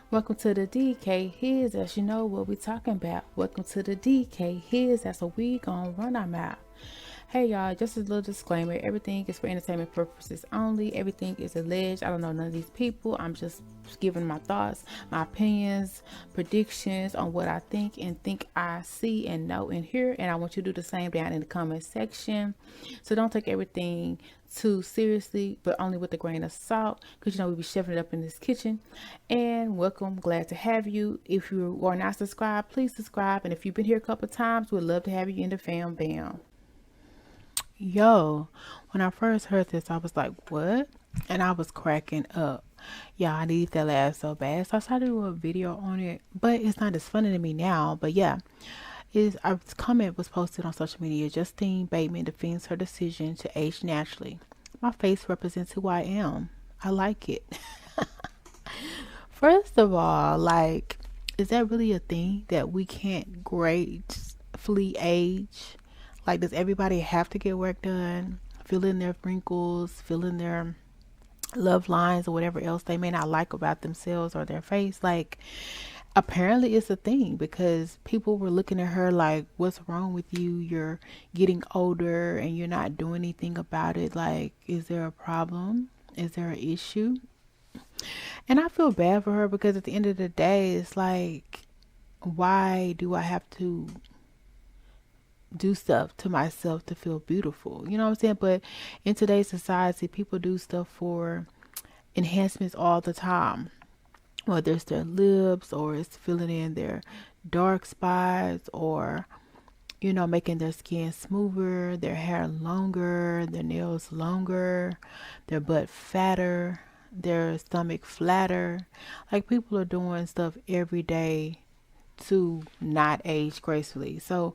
Welcome to the DKHizouse. You know what we talking about. Welcome to the DKHizouse. That's what we gonna run our mouth. Hey y'all, just a little disclaimer. Everything is for entertainment purposes only. Everything is alleged. I don't know none of these people. I'm just giving my thoughts, my opinions, predictions on what I think I see and know and hear. And I want you to do the same down in the comment section. So don't take everything too seriously, but only with a grain of salt, because we be chefing it up in this kitchen. And welcome, glad to have you. If you are not subscribed, please subscribe. And if you've been here a couple of times, we'd love to have you in the fam bam. Yo, when I first heard this, I was like, what? And I was cracking up. Yeah, I need that laugh so bad. So I started to do a video on it, but it's not as funny to me now. But yeah, his a comment was posted on social media. Justine Bateman defends her decision to age naturally. My face represents who I am. I like it. First of all, like, is that really a thing that we can't gracefully age? Like, does everybody have to get work done? Fill in their wrinkles, fill in their love lines, or whatever else they may not like about themselves or their face? Like, apparently it's a thing because people were looking at her like, what's wrong with you? You're getting older and you're not doing anything about it. Like, is there a problem? Is there an issue? And I feel bad for her because at the end of the day, it's like, why do I have to do stuff to myself to feel beautiful? You know what I'm saying? But in today's society, people do stuff for enhancements all the time, whether it's their lips or it's filling in their dark spots, or making their skin smoother, their hair longer, their nails longer, their butt fatter, their stomach flatter. Like, people are doing stuff every day to not age gracefully. So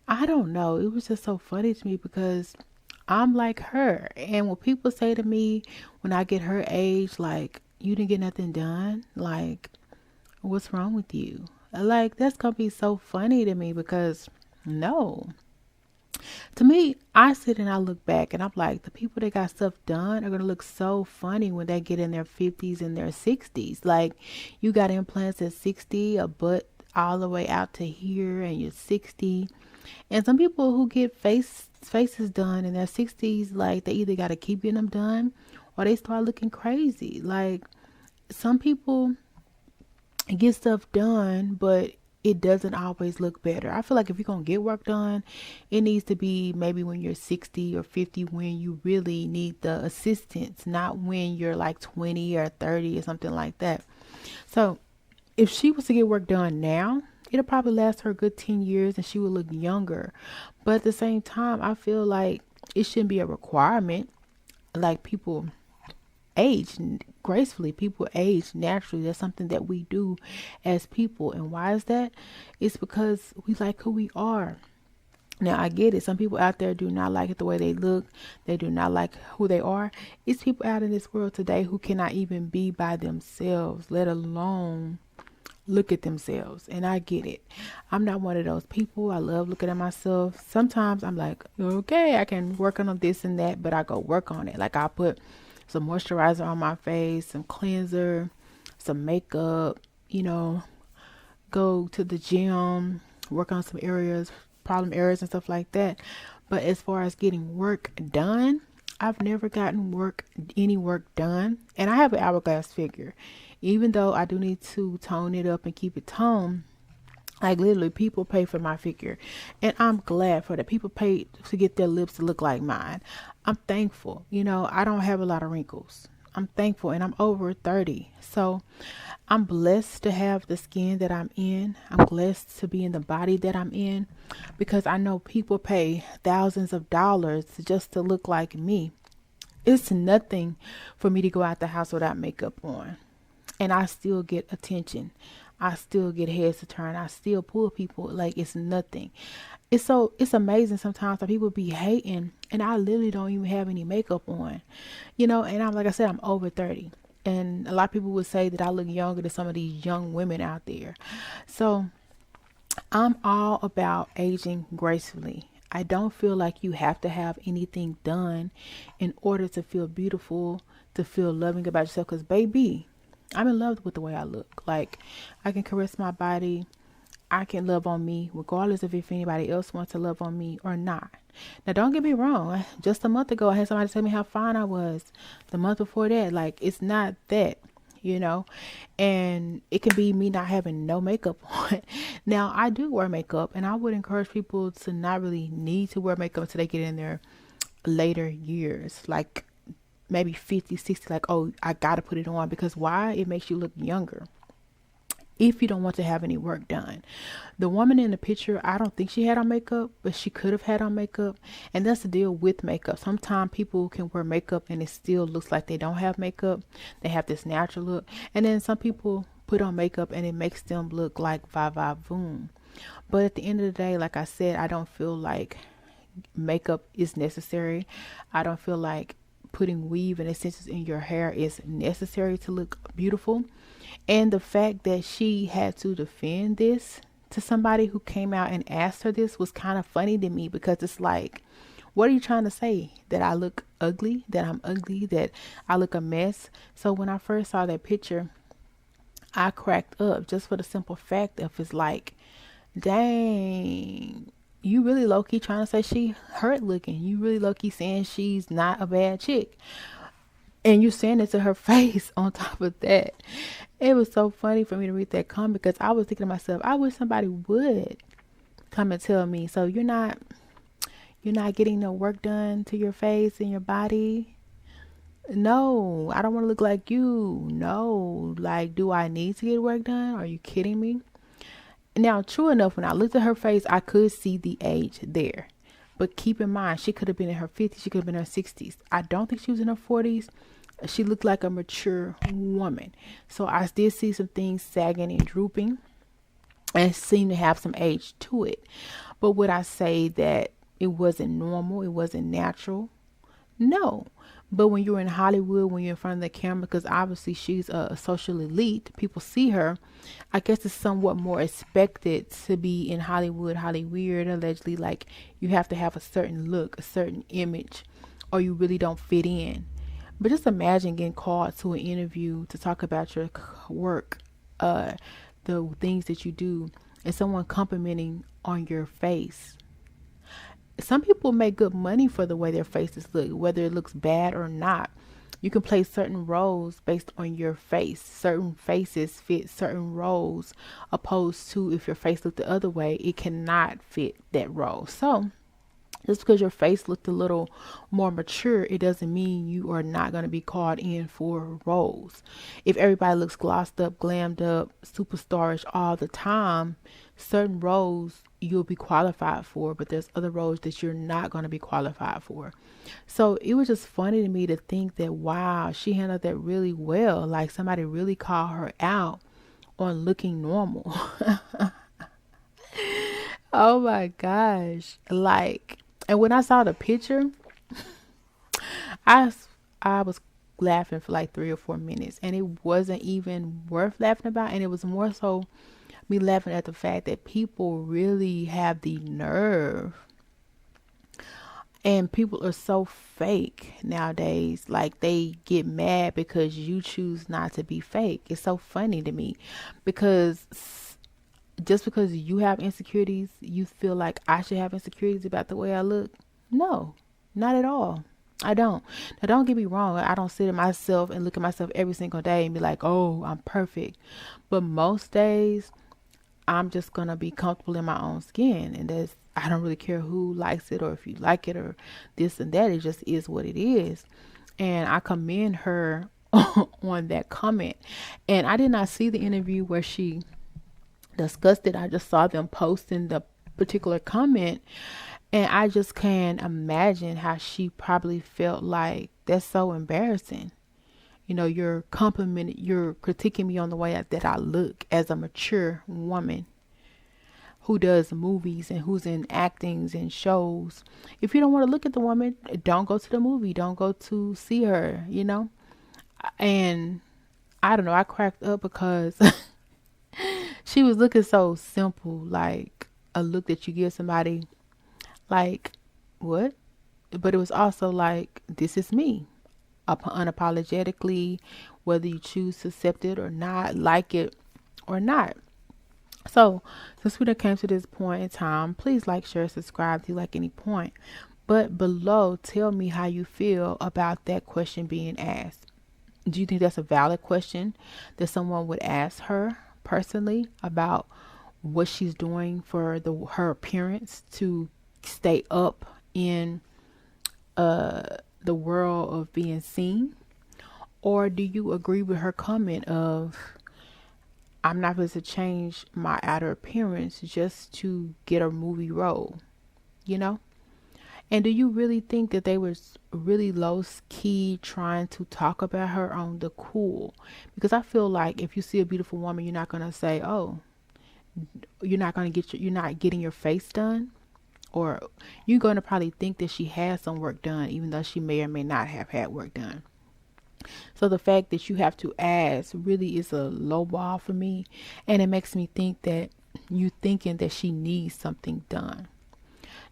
I don't know. It was just so funny to me because I'm like her. And when people say to me when I get her age, like, you didn't get nothing done, like, what's wrong with you? Like, that's gonna be so funny to me because no. To me, I sit and I look back and I'm like, the people that got stuff done are going to look so funny when they get in their 50s and their 60s. Like, you got implants at 60, a butt all the way out to here, and you're 60. And some people who get faces done in their 60s, like, they either got to keep getting them done or they start looking crazy. Like, some people get stuff done, but it doesn't always look better. I feel like if you're going to get work done, it needs to be maybe when you're 60 or 50, when you really need the assistance, not when you're like 20 or 30 or something like that. So if she was to get work done now, it'll probably last her a good 10 years and she will look younger. But at the same time, I feel like it shouldn't be a requirement. Like, people age gracefully, people age naturally. That's something that we do as people. And why is that? It's because we like who we are. Now, I get it, some people out there do not like it the way they look, they do not like who they are. It's people out in this world today who cannot even be by themselves, let alone look at themselves. And I get it. I'm not one of those people. I love looking at myself. Sometimes I'm like, okay, I can work on this and that, but I go work on it. Like, I put some moisturizer on my face, some cleanser, some makeup, go to the gym, work on some areas, problem areas and stuff like that. But as far as getting work done, I've never gotten any work done. And I have an hourglass figure. Even though I do need to tone it up and keep it toned, like, literally, people pay for my figure. And I'm glad for that. People pay to get their lips to look like mine. I'm thankful. I don't have a lot of wrinkles. I'm thankful, and I'm over 30. So I'm blessed to have the skin that I'm in. I'm blessed to be in the body that I'm in, because I know people pay thousands of dollars just to look like me. It's nothing for me to go out the house without makeup on, and I still get attention. I still get heads to turn. I still pull people like it's nothing. It's amazing sometimes that people be hating and I literally don't even have any makeup on. And I'm, like I said, I'm over 30. And a lot of people would say that I look younger than some of these young women out there. So I'm all about aging gracefully. I don't feel like you have to have anything done in order to feel beautiful, to feel loving about yourself. Because, baby, I'm in love with the way I look. Like, I can caress my body. I can love on me regardless of if anybody else wants to love on me or not. Now, don't get me wrong. Just a month ago, I had somebody tell me how fine I was. The month before that, like, it's not that, you know, and it can be me not having no makeup on. Now, I do wear makeup, and I would encourage people to not really need to wear makeup until they get in their later years, like maybe 50, 60. Like, oh, I got to put it on because why? It makes you look younger if you don't want to have any work done. The woman in the picture, I don't think she had on makeup, but she could have had on makeup. And that's the deal with makeup. Sometimes people can wear makeup and it still looks like they don't have makeup. They have this natural look. And then some people put on makeup and it makes them look like va va voom. But at the end of the day, like I said, I don't feel like makeup is necessary. I don't feel like putting weave and extensions in your hair is necessary to look beautiful. And the fact that she had to defend this to somebody who came out and asked her this was kind of funny to me, because it's like, what are you trying to say? That I look ugly? That I'm ugly? That I look a mess? So when I first saw that picture, I cracked up just for the simple fact of it's like, dang, you really low key trying to say she hurt looking. You really low key saying she's not a bad chick. And you saying it to her face on top of that. It was so funny for me to read that comment, because I was thinking to myself, I wish somebody would come and tell me, so you're not getting no work done to your face and your body. No, I don't want to look like you. No, like, do I need to get work done? Are you kidding me? Now, true enough, when I looked at her face, I could see the age there. But keep in mind, she could have been in her 50s. She could have been in her 60s. I don't think she was in her 40s. She looked like a mature woman. So I did see some things sagging and drooping and seemed to have some age to it. But would I say that it wasn't normal? It wasn't natural? No. But when you're in Hollywood, when you're in front of the camera, because obviously she's a social elite, people see her. I guess it's somewhat more expected to be in Hollywood, Hollyweird, allegedly. Like, you have to have a certain look, a certain image, or you really don't fit in. But just imagine getting called to an interview to talk about your work, the things that you do, and someone complimenting on your face. Some people make good money for the way their faces look, whether it looks bad or not. You can play certain roles based on your face. Certain faces fit certain roles, opposed to if your face looked the other way, it cannot fit that role. So just because your face looked a little more mature, it doesn't mean you are not going to be called in for roles. If everybody looks glossed up, glammed up, superstarish all the time, certain roles you'll be qualified for, but there's other roles that you're not going to be qualified for. So it was just funny to me to think that, wow, she handled that really well. Like, somebody really called her out on looking normal. Oh my gosh. Like, and when I saw the picture, I was laughing for like 3 or 4 minutes, and it wasn't even worth laughing about. And it was more so me laughing at the fact that people really have the nerve, and people are so fake nowadays. Like, they get mad because you choose not to be fake. It's so funny to me, because just because you have insecurities, you feel like I should have insecurities about the way I look. No, not at all. I don't. Now, don't get me wrong. I don't sit at myself and look at myself every single day and be like, oh, I'm perfect. But most days, I'm just going to be comfortable in my own skin. And I don't really care who likes it or if you like it or this and that. It just is what it is. And I commend her on that comment. And I did not see the interview where she discussed it. I just saw them posting the particular comment, and I just can't imagine how she probably felt. Like, that's so embarrassing. You're critiquing me on the way that I look as a mature woman who does movies and who's in actings and shows. If you don't want to look at the woman, don't go to the movie. Don't go to see her, And I don't know, I cracked up because she was looking so simple, like a look that you give somebody, like, what? But it was also like, this is me, unapologetically, whether you choose to accept it or not, like it or not. So, since we done came to this point in time, please like, share, subscribe if you like any point. But below, tell me how you feel about that question being asked. Do you think that's a valid question that someone would ask her personally about what she's doing for her appearance to stay up in the world of being seen? Or do you agree with her comment of, I'm not going to change my outer appearance just to get a movie role, you know? And do you really think that they was really low key trying to talk about her on the cool? Because I feel like if you see a beautiful woman, you're not going to say, oh, you're not getting your face done. Or you're going to probably think that she has some work done, even though she may or may not have had work done. So the fact that you have to ask really is a low ball for me. And it makes me think that you thinking that she needs something done.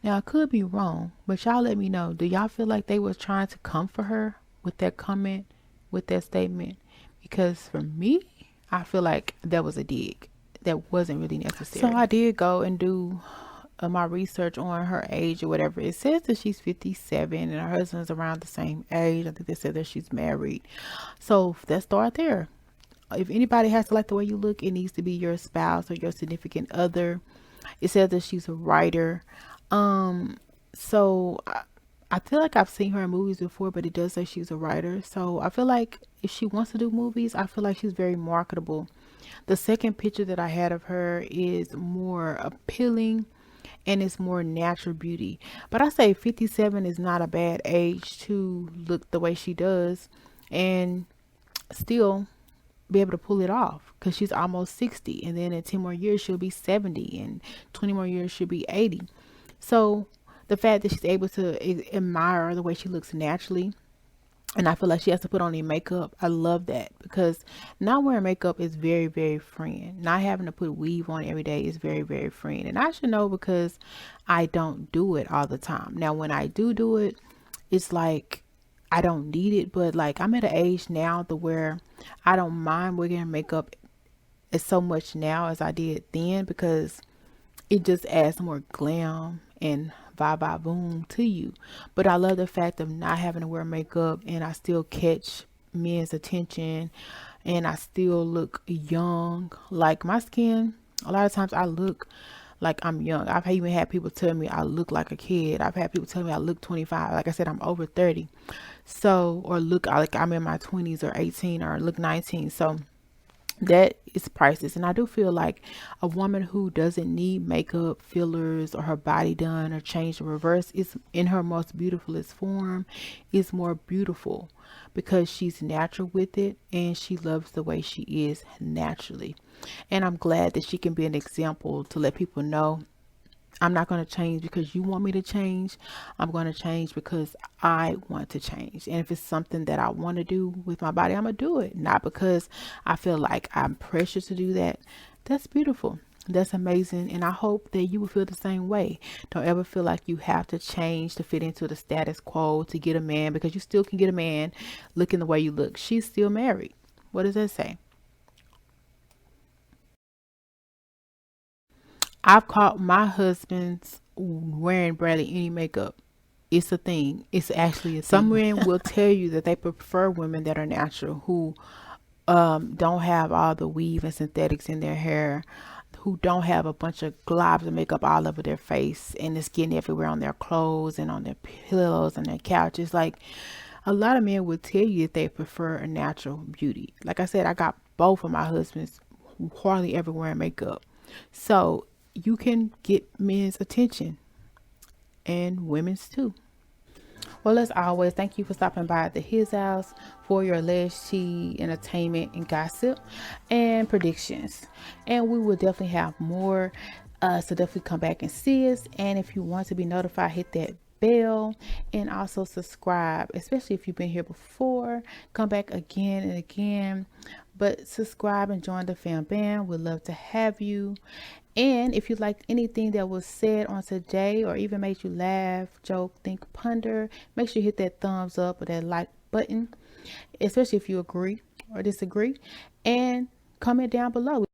Now, I could be wrong, but y'all let me know. Do y'all feel like they was trying to come for her with that comment, with that statement? Because for me, I feel like that was a dig. That wasn't really necessary. So I did go and do my research on her age or whatever. It says that she's 57 and her husband's around the same age. I think they said that she's married. So let's start there. If anybody has to like the way you look, it needs to be your spouse or your significant other. It says that she's a writer. So I feel like I've seen her in movies before, but it does say she's a writer. So I feel like if she wants to do movies, I feel like she's very marketable. The second picture that I had of her is more appealing and it's more natural beauty. But I say 57 is not a bad age to look the way she does and still be able to pull it off, because she's almost 60, and then in 10 more years she'll be 70, and 20 more years she'll be 80. So the fact that she's able to admire the way she looks naturally, and I feel like she has to put on any makeup, I love that, because not wearing makeup is very, very freeing. Not having to put weave on every day is very, very freeing. And I should know because I don't do it all the time. Now, when I do it, it's like I don't need it, but like I'm at an age now to where I don't mind wearing makeup as so much now as I did then, because it just adds more glam and vibe boom to you. But I love the fact of not having to wear makeup and I still catch men's attention and I still look young. Like my skin, a lot of times I look like I'm young. I've even had people tell me I look like a kid. I've had people tell me I look 25. Like I said, I'm over 30. So, or look like I'm in my 20s or 18 or look 19. So that is priceless. And I do feel like a woman who doesn't need makeup, fillers, or her body done or changed or reversed is in her most beautifulest form, is more beautiful because she's natural with it and she loves the way she is naturally. And I'm glad that she can be an example to let people know, I'm not going to change because you want me to change. I'm going to change because I want to change. And if it's something that I want to do with my body, I'm going to do it. Not because I feel like I'm pressured to do that. That's beautiful. That's amazing. And I hope that you will feel the same way. Don't ever feel like you have to change to fit into the status quo to get a man, because you still can get a man looking the way you look. She's still married. What does that say? I've caught my husband's wearing barely any makeup. It's a thing. It's actually a thing. Some men will tell you that they prefer women that are natural, who don't have all the weave and synthetics in their hair, who don't have a bunch of globs of makeup all over their face and it's getting everywhere on their clothes and on their pillows and their couches. Like, a lot of men will tell you that they prefer a natural beauty. Like I said, I got both of my husbands hardly ever wearing makeup. So you can get men's attention and women's too. Well, as always, thank you for stopping by at the His House for your alleged tea, entertainment, and gossip and predictions. And we will definitely have more. So definitely come back and see us. And if you want to be notified, hit that bell and also subscribe, especially if you've been here before. Come back again and again. But subscribe and join the fam band. We'd love to have you. And if you liked anything that was said on today or even made you laugh, joke, think, ponder, make sure you hit that thumbs up or that like button, especially if you agree or disagree, and comment down below.